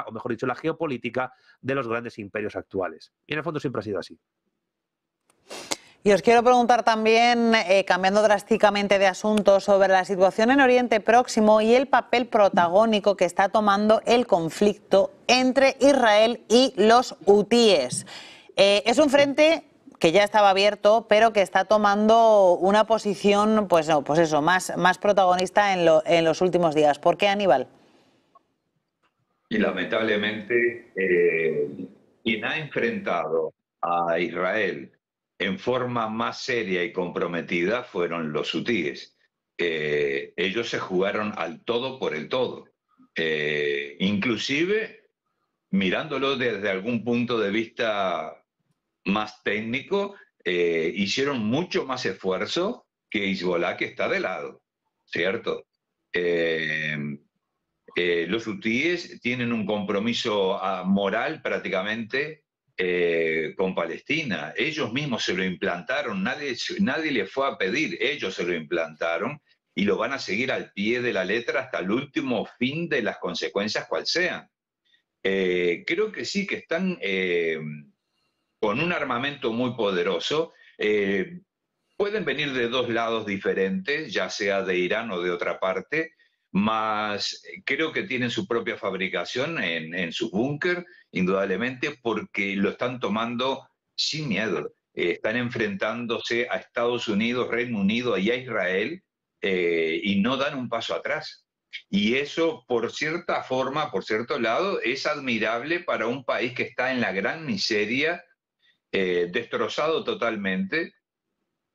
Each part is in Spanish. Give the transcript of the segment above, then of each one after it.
o mejor dicho, la geopolítica de los grandes imperios actuales. Y en el fondo siempre ha sido así. Y os quiero preguntar también, cambiando drásticamente de asunto, sobre la situación en Oriente Próximo y el papel protagónico que está tomando el conflicto entre Israel y los hutíes. Es un frente que ya estaba abierto, pero que está tomando una posición, pues eso, más protagonista en los últimos días. ¿Por qué, Aníbal? Y lamentablemente, quien ha enfrentado a Israel en forma más seria y comprometida fueron los hutíes. Ellos se jugaron al todo por el todo. Inclusive, mirándolo desde algún punto de vista más técnico, hicieron mucho más esfuerzo que Hezbollah, que está de lado, ¿cierto? Los hutíes tienen un compromiso moral prácticamente con Palestina. Ellos mismos se lo implantaron, nadie les fue a pedir, ellos se lo implantaron y lo van a seguir al pie de la letra hasta el último fin de las consecuencias cual sean. Creo que sí, que están con un armamento muy poderoso. Pueden venir de dos lados diferentes, ya sea de Irán o de otra parte, más creo que tienen su propia fabricación en su búnker, indudablemente, porque lo están tomando sin miedo. Están enfrentándose a Estados Unidos, Reino Unido y a Israel, y no dan un paso atrás. Y eso, por cierta forma, por cierto lado, es admirable para un país que está en la gran miseria, destrozado totalmente,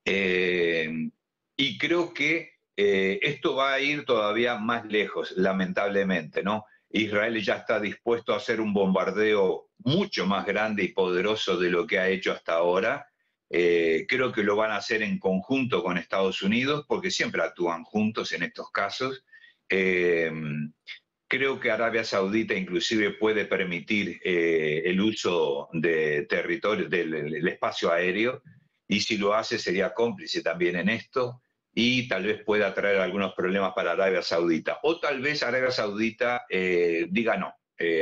y creo que esto va a ir todavía más lejos, lamentablemente, ¿no? Israel ya está dispuesto a hacer un bombardeo mucho más grande y poderoso de lo que ha hecho hasta ahora. Creo que lo van a hacer en conjunto con Estados Unidos, porque siempre actúan juntos en estos casos. Creo que Arabia Saudita inclusive puede permitir el uso de territorio, del espacio aéreo, y si lo hace sería cómplice también en esto, y tal vez pueda traer algunos problemas para Arabia Saudita. O tal vez Arabia Saudita diga no.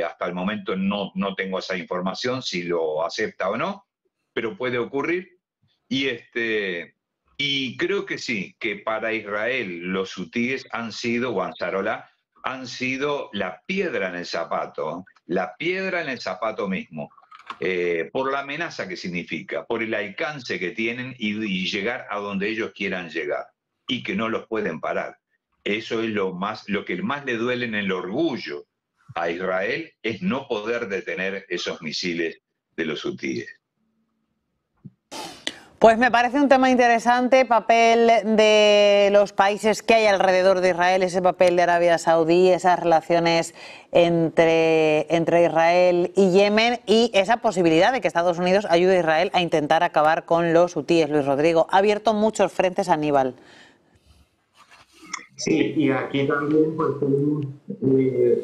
Hasta el momento no tengo esa información, si lo acepta o no, pero puede ocurrir. Y creo que sí, que para Israel los hutíes han sido, o Ansarolá, han sido la piedra en el zapato mismo, por la amenaza que significa, por el alcance que tienen y llegar a donde ellos quieran llegar, y que no los pueden parar. Eso es lo que más le duele en el orgullo a Israel, es no poder detener esos misiles de los hutíes. Pues me parece un tema interesante, papel de los países que hay alrededor de Israel, ese papel de Arabia Saudí, esas relaciones entre Israel y Yemen, y esa posibilidad de que Estados Unidos ayude a Israel a intentar acabar con los hutíes. Luis Rodrigo, ha abierto muchos frentes, Aníbal. Sí, y aquí también pues tenemos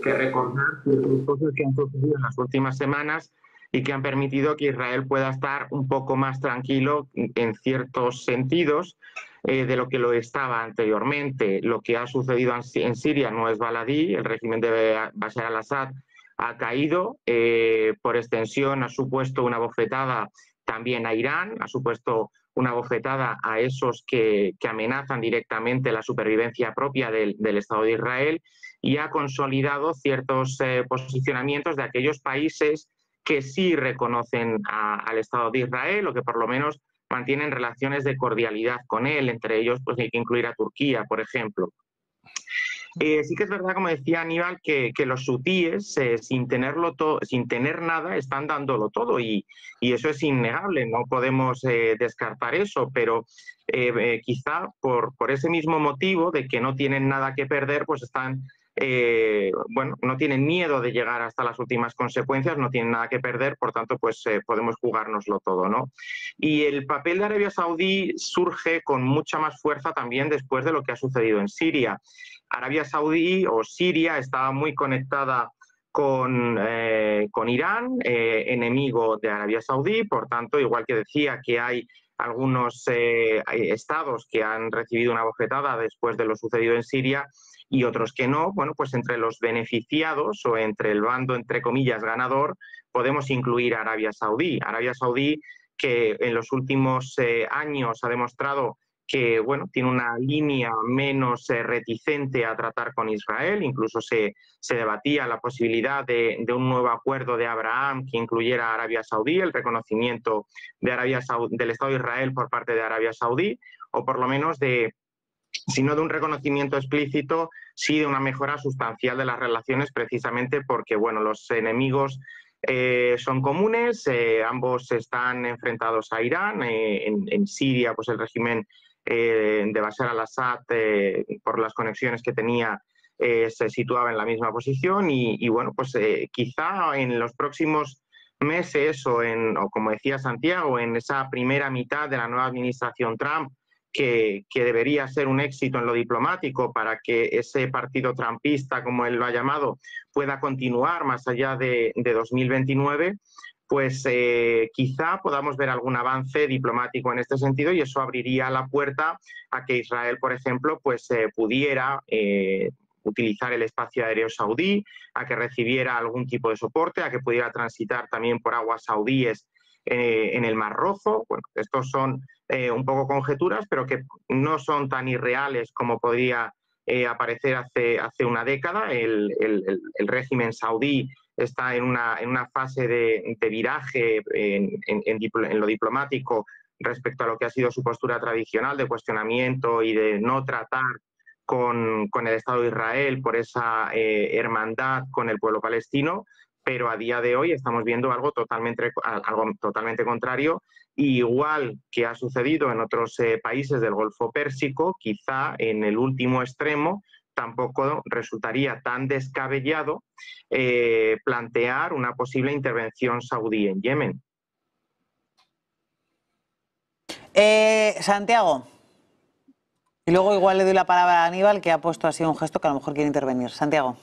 que recordar ciertas cosas que han sucedido en las últimas semanas y que han permitido que Israel pueda estar un poco más tranquilo en ciertos sentidos de lo que lo estaba anteriormente. Lo que ha sucedido en Siria no es baladí, el régimen de Bashar al-Assad ha caído, por extensión ha supuesto una bofetada también a Irán, ha supuesto una bofetada a esos que amenazan directamente la supervivencia propia del Estado de Israel, y ha consolidado ciertos posicionamientos de aquellos países que sí reconocen al Estado de Israel, o que por lo menos mantienen relaciones de cordialidad con él. Entre ellos pues hay que incluir a Turquía, por ejemplo. Sí que es verdad, como decía Aníbal, que los hutíes, sin tener nada, están dándolo todo, y eso es innegable, no podemos descartar eso, pero quizá por ese mismo motivo de que no tienen nada que perder, pues están, no tienen miedo de llegar hasta las últimas consecuencias, no tienen nada que perder, por tanto, pues podemos jugárnoslo todo, ¿no? Y el papel de Arabia Saudí surge con mucha más fuerza también después de lo que ha sucedido en Siria. Arabia Saudí o Siria estaba muy conectada con Irán, enemigo de Arabia Saudí, por tanto, igual que decía que hay algunos estados que han recibido una bofetada después de lo sucedido en Siria y otros que no. Bueno, pues entre los beneficiados o entre el bando, entre comillas, ganador, podemos incluir a Arabia Saudí. Arabia Saudí, que en los últimos años ha demostrado que bueno, tiene una línea menos reticente a tratar con Israel. Incluso se debatía la posibilidad de un nuevo acuerdo de Abraham que incluyera a Arabia Saudí, el reconocimiento de del Estado de Israel por parte de Arabia Saudí, o por lo menos si no de un reconocimiento explícito, sí de una mejora sustancial de las relaciones, precisamente porque bueno, los enemigos son comunes, ambos están enfrentados a Irán. En Siria, pues el régimen de Bashar al-Assad, por las conexiones que tenía, se situaba en la misma posición y bueno, pues quizá en los próximos meses o como decía Santiago, en esa primera mitad de la nueva administración Trump, que debería ser un éxito en lo diplomático para que ese partido trumpista, como él lo ha llamado, pueda continuar más allá de 2029, pues quizá podamos ver algún avance diplomático en este sentido, y eso abriría la puerta a que Israel, por ejemplo, pues pudiera utilizar el espacio aéreo saudí, a que recibiera algún tipo de soporte, a que pudiera transitar también por aguas saudíes en el Mar Rojo. Bueno, estos son un poco conjeturas, pero que no son tan irreales como podría aparecer hace una década. El régimen saudí está en una fase de viraje en lo diplomático respecto a lo que ha sido su postura tradicional de cuestionamiento y de no tratar con el Estado de Israel por esa hermandad con el pueblo palestino, pero a día de hoy estamos viendo algo totalmente contrario. Y igual que ha sucedido en otros países del Golfo Pérsico, quizá en el último extremo tampoco resultaría tan descabellado plantear una posible intervención saudí en Yemen. Santiago. Y luego igual le doy la palabra a Aníbal, que ha puesto así un gesto que a lo mejor quiere intervenir. Santiago.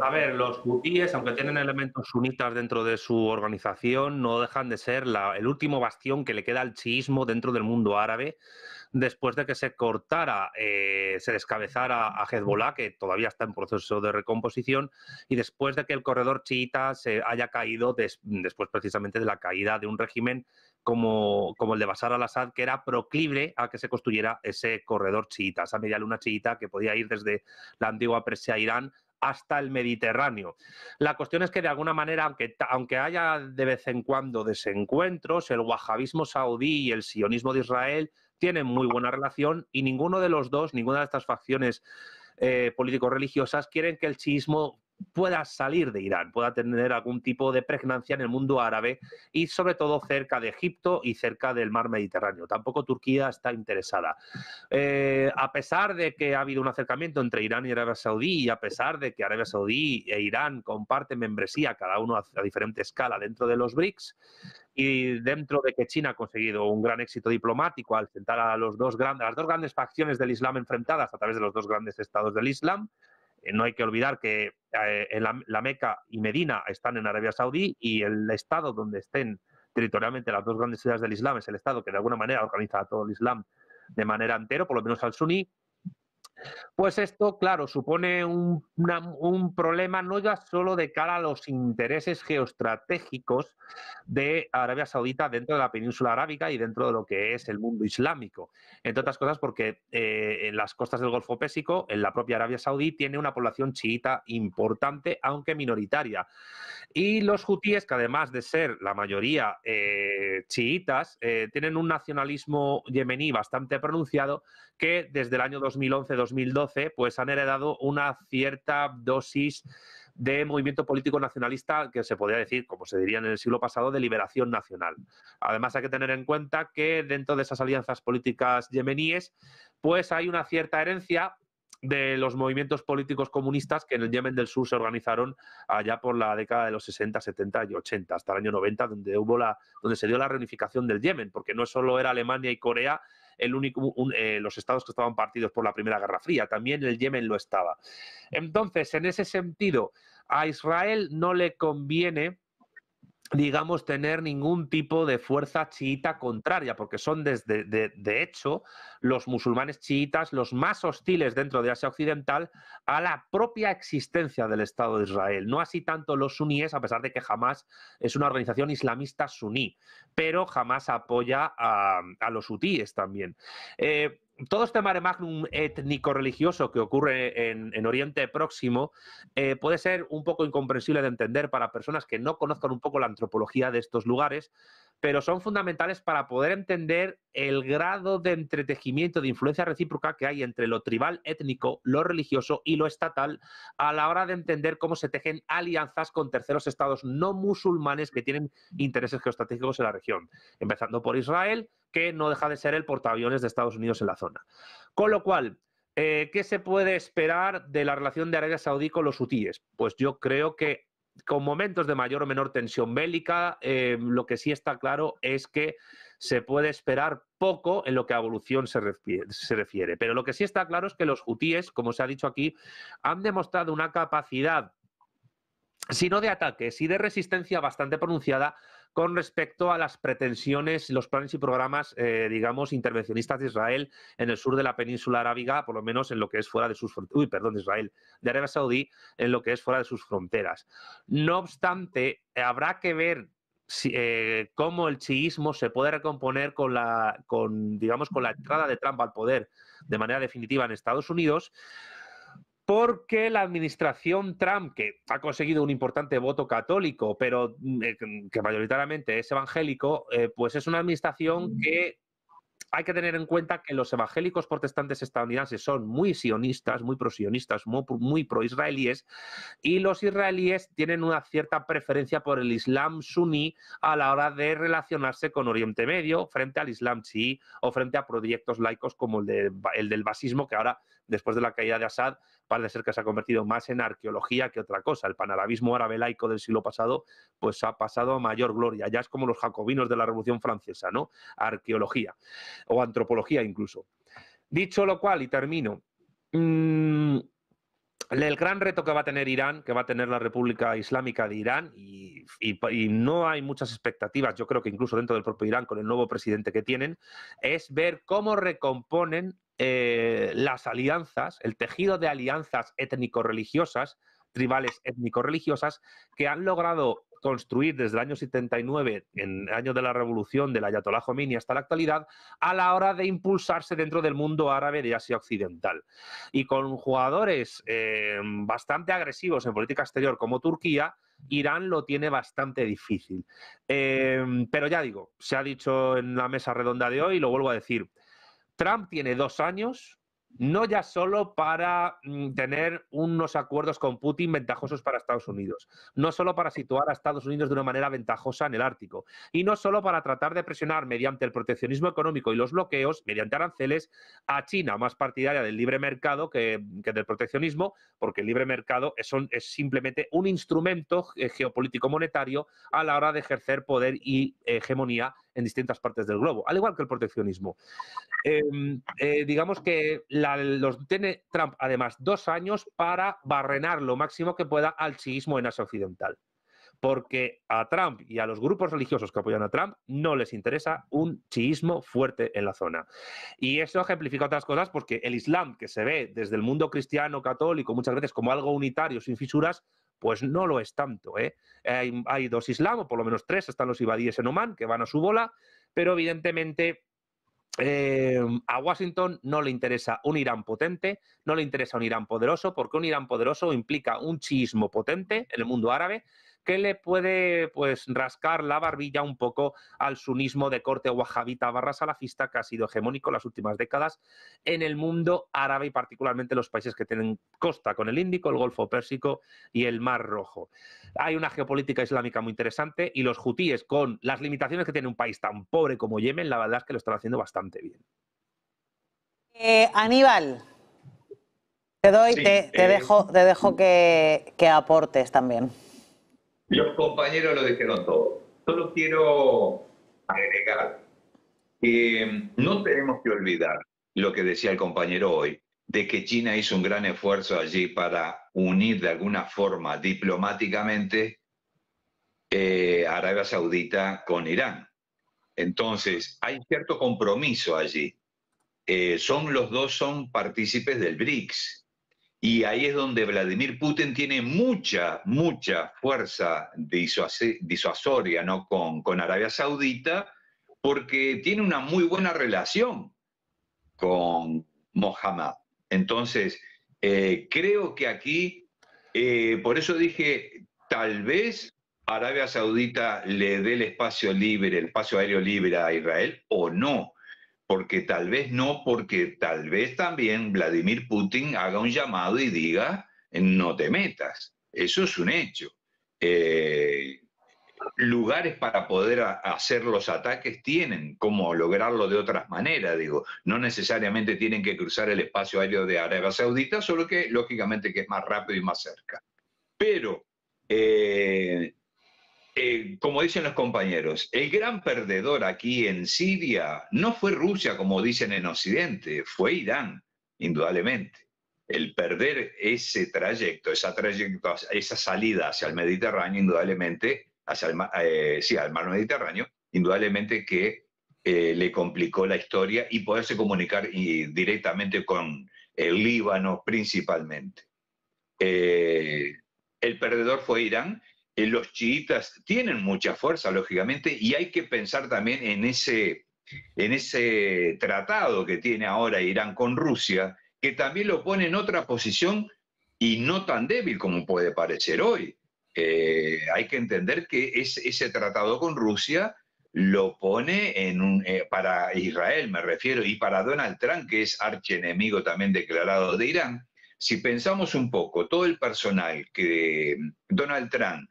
A ver, los hutíes, aunque tienen elementos sunitas dentro de su organización, no dejan de ser el último bastión que le queda al chiismo dentro del mundo árabe, después de que se cortara, se descabezara a Hezbollah, que todavía está en proceso de recomposición, y después de que el corredor chiita se haya caído después precisamente de la caída de un régimen como el de Bashar al-Assad, que era proclive a que se construyera ese corredor chiita, esa media luna chiita que podía ir desde la antigua Persia a Irán hasta el Mediterráneo. La cuestión es que de alguna manera, aunque haya de vez en cuando desencuentros, el wahabismo saudí y el sionismo de Israel tienen muy buena relación, y ninguno de los dos, ninguna de estas facciones político-religiosas quieren que el chiismo pueda salir de Irán, pueda tener algún tipo de pregnancia en el mundo árabe y sobre todo cerca de Egipto y cerca del mar Mediterráneo. Tampoco Turquía está interesada. A pesar de que ha habido un acercamiento entre Irán y Arabia Saudí, y a pesar de que Arabia Saudí e Irán comparten membresía, cada uno a diferente escala dentro de los BRICS, y dentro de que China ha conseguido un gran éxito diplomático al sentar a las dos grandes facciones del Islam enfrentadas a través de los dos grandes estados del Islam. No hay que olvidar que la Meca y Medina están en Arabia Saudí, y el estado donde estén territorialmente las dos grandes ciudades del Islam es el estado que de alguna manera organiza a todo el Islam de manera entero, por lo menos al suní. Pues esto, claro, supone un problema no ya solo de cara a los intereses geoestratégicos de Arabia Saudita dentro de la península arábiga y dentro de lo que es el mundo islámico. Entre otras cosas porque en las costas del Golfo Pérsico, en la propia Arabia Saudí, tiene una población chiita importante, aunque minoritaria. Y los hutíes, que además de ser la mayoría chiitas, tienen un nacionalismo yemení bastante pronunciado, que desde el año 2011-2012 pues han heredado una cierta dosis de movimiento político nacionalista que se podría decir, como se diría en el siglo pasado, de liberación nacional. Además hay que tener en cuenta que dentro de esas alianzas políticas yemeníes pues hay una cierta herencia de los movimientos políticos comunistas que en el Yemen del Sur se organizaron allá por la década de los 60, 70 y 80, hasta el año 90, donde se dio la reunificación del Yemen, porque no solo era Alemania y Corea los estados que estaban partidos por la Primera Guerra Fría, también el Yemen lo estaba. Entonces, en ese sentido, a Israel no le conviene digamos, tener ningún tipo de fuerza chiita contraria, porque son, de hecho, los musulmanes chiitas los más hostiles dentro de Asia Occidental a la propia existencia del Estado de Israel. No así tanto los suníes, a pesar de que Hamas es una organización islamista suní, pero Hamas apoya a los hutíes también. Todo este mare magnum étnico-religioso que ocurre en Oriente Próximo puede ser un poco incomprensible de entender para personas que no conozcan un poco la antropología de estos lugares, pero son fundamentales para poder entender el grado de entretejimiento, de influencia recíproca que hay entre lo tribal étnico, lo religioso y lo estatal a la hora de entender cómo se tejen alianzas con terceros estados no musulmanes que tienen intereses geoestratégicos en la región, empezando por Israel, que no deja de ser el portaaviones de Estados Unidos en la zona. Con lo cual, ¿qué se puede esperar de la relación de Arabia Saudí con los hutíes? Pues yo creo que con momentos de mayor o menor tensión bélica, lo que sí está claro es que se puede esperar poco en lo que a evolución se refiere. Pero lo que sí está claro es que los hutíes, como se ha dicho aquí, han demostrado una capacidad, si no de ataque, sí de resistencia bastante pronunciada con respecto a las pretensiones, los planes y programas, digamos, intervencionistas de Israel en el sur de la península arábiga, por lo menos en lo que es fuera de sus fronteras, de Israel, de Arabia Saudí, en lo que es fuera de sus fronteras. No obstante, habrá que ver cómo el chiismo se puede recomponer digamos, con la entrada de Trump al poder de manera definitiva en Estados Unidos, porque la administración Trump, que ha conseguido un importante voto católico, pero que mayoritariamente es evangélico, pues es una administración que hay que tener en cuenta que los evangélicos protestantes estadounidenses son muy sionistas, muy prosionistas, muy pro-israelíes, y los israelíes tienen una cierta preferencia por el Islam suní a la hora de relacionarse con Oriente Medio frente al Islam chií o frente a proyectos laicos como el del basismo, que ahora, después de la caída de Assad, parece ser que se ha convertido más en arqueología que otra cosa. El panarabismo árabe laico del siglo pasado pues ha pasado a mayor gloria. Ya es como los jacobinos de la Revolución Francesa, ¿no? Arqueología o antropología incluso. Dicho lo cual, y termino, el gran reto que va a tener Irán, que va a tener la República Islámica de Irán, y no hay muchas expectativas, yo creo que incluso dentro del propio Irán, con el nuevo presidente que tienen, es ver cómo recomponen las alianzas, el tejido de alianzas étnico-religiosas, tribales étnico-religiosas, que han logrado construir desde el año 79, en el año de la revolución del Ayatollah Khomeini hasta la actualidad, a la hora de impulsarse dentro del mundo árabe de Asia Occidental. Y con jugadores bastante agresivos en política exterior como Turquía, Irán lo tiene bastante difícil. Pero ya digo, se ha dicho en la mesa redonda de hoy, y lo vuelvo a decir, Trump tiene 2 años, no ya solo para tener unos acuerdos con Putin ventajosos para Estados Unidos, no solo para situar a Estados Unidos de una manera ventajosa en el Ártico, y no solo para tratar de presionar mediante el proteccionismo económico y los bloqueos, mediante aranceles, a China, más partidaria del libre mercado que del proteccionismo, porque el libre mercado es simplemente un instrumento geopolítico monetario a la hora de ejercer poder y hegemonía en distintas partes del globo, al igual que el proteccionismo. Digamos que tiene Trump además 2 años para barrenar lo máximo que pueda al chiismo en Asia Occidental, porque a Trump y a los grupos religiosos que apoyan a Trump no les interesa un chiismo fuerte en la zona. Y eso ejemplifica otras cosas, porque el Islam, que se ve desde el mundo cristiano católico muchas veces como algo unitario sin fisuras, pues no lo es tanto, ¿eh? Hay 2 Islam, o por lo menos 3, están los ibadíes en Omán, que van a su bola, pero evidentemente a Washington no le interesa un Irán potente, no le interesa un Irán poderoso, porque un Irán poderoso implica un chiismo potente en el mundo árabe que le puede pues rascar la barbilla un poco al sunismo de corte wahabita / salafista que ha sido hegemónico en las últimas décadas en el mundo árabe, y particularmente los países que tienen costa con el Índico, el Golfo Pérsico y el Mar Rojo. Hay una geopolítica islámica muy interesante, y los hutíes, con las limitaciones que tiene un país tan pobre como Yemen, la verdad es que lo están haciendo bastante bien. Aníbal, te dejo que aportes también. Los compañeros lo dijeron todo. Solo quiero agregar que no tenemos que olvidar lo que decía el compañero hoy, de que China hizo un gran esfuerzo allí para unir de alguna forma diplomáticamente Arabia Saudita con Irán. Entonces, hay cierto compromiso allí. Los dos son partícipes del BRICS. Y ahí es donde Vladimir Putin tiene mucha fuerza disuasoria, ¿no? con Arabia Saudita, porque tiene una muy buena relación con Mohammed. Entonces, creo que aquí, por eso dije, tal vez Arabia Saudita le dé el espacio aéreo libre a Israel o no. Porque tal vez no, porque tal vez también Vladimir Putin haga un llamado y diga, no te metas. Eso es un hecho. Lugares para poder hacer los ataques tienen, como lograrlo de otras maneras, digo. No necesariamente tienen que cruzar el espacio aéreo de Arabia Saudita, solo que lógicamente que es más rápido y más cerca. Pero como dicen los compañeros, el gran perdedor aquí en Siria no fue Rusia, como dicen en Occidente, fue Irán, indudablemente. El perder ese trayecto, esa salida hacia el Mediterráneo, indudablemente, al mar Mediterráneo, indudablemente que le complicó la historia y poderse comunicar directamente con el Líbano principalmente. El perdedor fue Irán. Los chiitas tienen mucha fuerza, lógicamente, y hay que pensar también en ese tratado que tiene ahora Irán con Rusia, que también lo pone en otra posición y no tan débil como puede parecer hoy. Hay que entender que ese tratado con Rusia lo pone para Israel, me refiero, y para Donald Trump, que es archienemigo también declarado de Irán. Si pensamos un poco, todo el personal que Donald Trump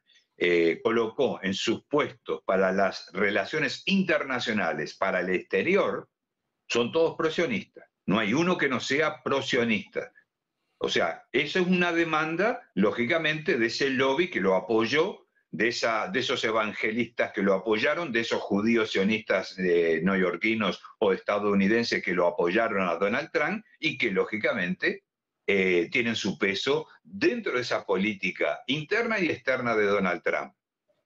colocó en sus puestos para las relaciones internacionales, para el exterior, son todos prosionistas. No hay uno que no sea prosionista. O sea, eso es una demanda, lógicamente, de ese lobby que lo apoyó, de esos evangelistas que lo apoyaron, de esos judíos sionistas neoyorquinos o estadounidenses que lo apoyaron a Donald Trump y que, lógicamente, tienen su peso dentro de esa política interna y externa de Donald Trump.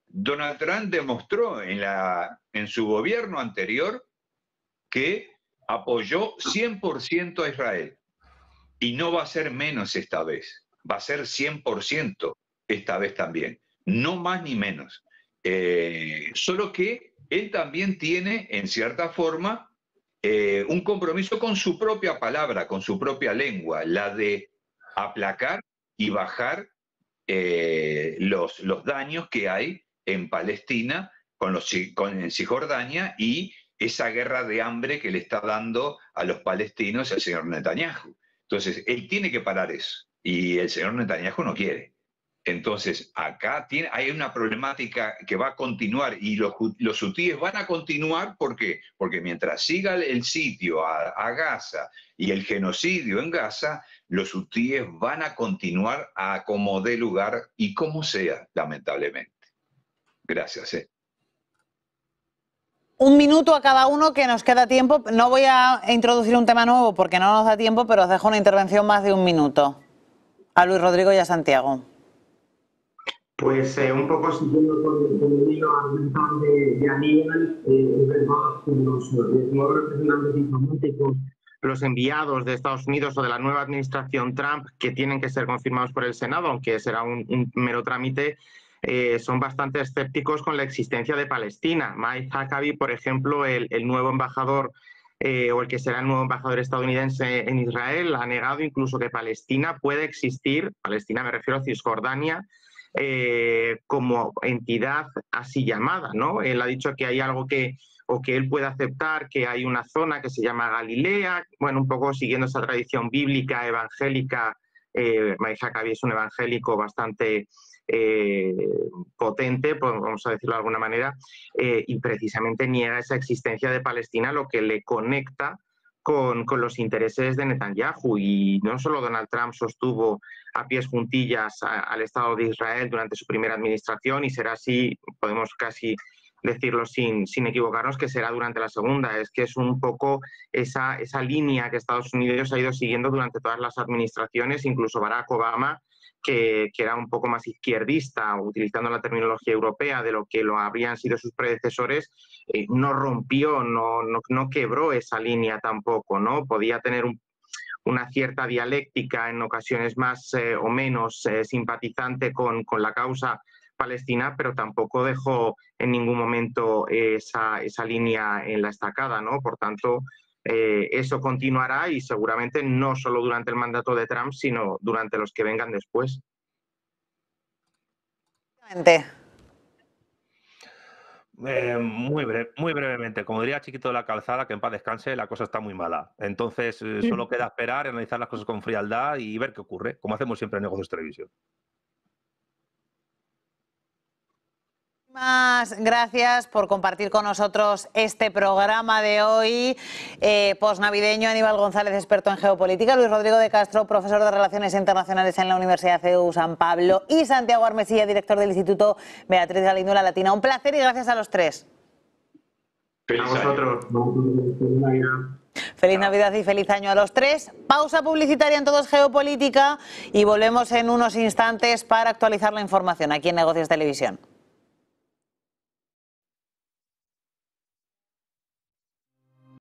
Donald Trump demostró en su gobierno anterior que apoyó 100% a Israel. Y no va a ser menos esta vez. Va a ser 100% esta vez también. No más ni menos. Solo que él también tiene, en cierta forma, un compromiso con su propia palabra, con su propia lengua, la de aplacar y bajar los daños que hay en Palestina, en Cisjordania, y esa guerra de hambre que le está dando a los palestinos el señor Netanyahu. Entonces, él tiene que parar eso, y el señor Netanyahu no quiere. Entonces, acá hay una problemática que va a continuar, y los hutíes van a continuar. ¿Por qué? Porque mientras siga el sitio a Gaza y el genocidio en Gaza, los hutíes van a continuar a como dé lugar y como sea, lamentablemente. Gracias. Un minuto a cada uno, que nos queda tiempo. No voy a introducir un tema nuevo porque no nos da tiempo, pero os dejo una intervención más de un minuto. A Luis Rodrigo y a Santiago. Pues un poco siguiendo con el hilo argumental de Aníbal, es verdad que los nuevos representantes diplomáticos, los enviados de Estados Unidos o de la nueva administración Trump, que tienen que ser confirmados por el Senado, aunque será un mero trámite, son bastante escépticos con la existencia de Palestina. Mike Huckabee, por ejemplo, el nuevo embajador o el que será el nuevo embajador estadounidense en Israel, ha negado incluso que Palestina puede existir, Palestina me refiero a Cisjordania, como entidad así llamada, ¿no? Él ha dicho que hay algo que él puede aceptar, que hay una zona que se llama Galilea, bueno, un poco siguiendo esa tradición bíblica, evangélica. Mike Huckabee es un evangélico bastante potente, pues, vamos a decirlo de alguna manera, y precisamente niega esa existencia de Palestina, lo que le conecta con los intereses de Netanyahu. Y no solo Donald Trump sostuvo a pies juntillas al Estado de Israel durante su primera administración, y será así, podemos casi decirlo sin equivocarnos, que será durante la segunda. Es que es un poco esa línea que Estados Unidos ha ido siguiendo durante todas las administraciones, incluso Barack Obama que era un poco más izquierdista, utilizando la terminología europea, de lo que lo habrían sido sus predecesores, no rompió, no quebró esa línea tampoco, ¿no? Podía tener una cierta dialéctica en ocasiones más o menos simpatizante con la causa palestina, pero tampoco dejó en ningún momento esa línea en la estacada, ¿no? Por tanto, eso continuará y seguramente no solo durante el mandato de Trump, sino durante los que vengan después. Muy brevemente, como diría Chiquito de la Calzada, que en paz descanse, la cosa está muy mala. Entonces, solo queda esperar, analizar las cosas con frialdad y ver qué ocurre, como hacemos siempre en Negocios Televisión. Gracias por compartir con nosotros este programa de hoy posnavideño. Aníbal González, experto en geopolítica, Luis Rodrigo de Castro, profesor de Relaciones Internacionales en la Universidad CEU San Pablo, y Santiago Armesilla, director del Instituto Beatriz Galindo La Latina. Un placer y gracias a los tres. Feliz a vosotros. Feliz Navidad y feliz año a los tres. Pausa publicitaria en Todo es Geopolítica y volvemos en unos instantes para actualizar la información aquí en Negocios Televisión.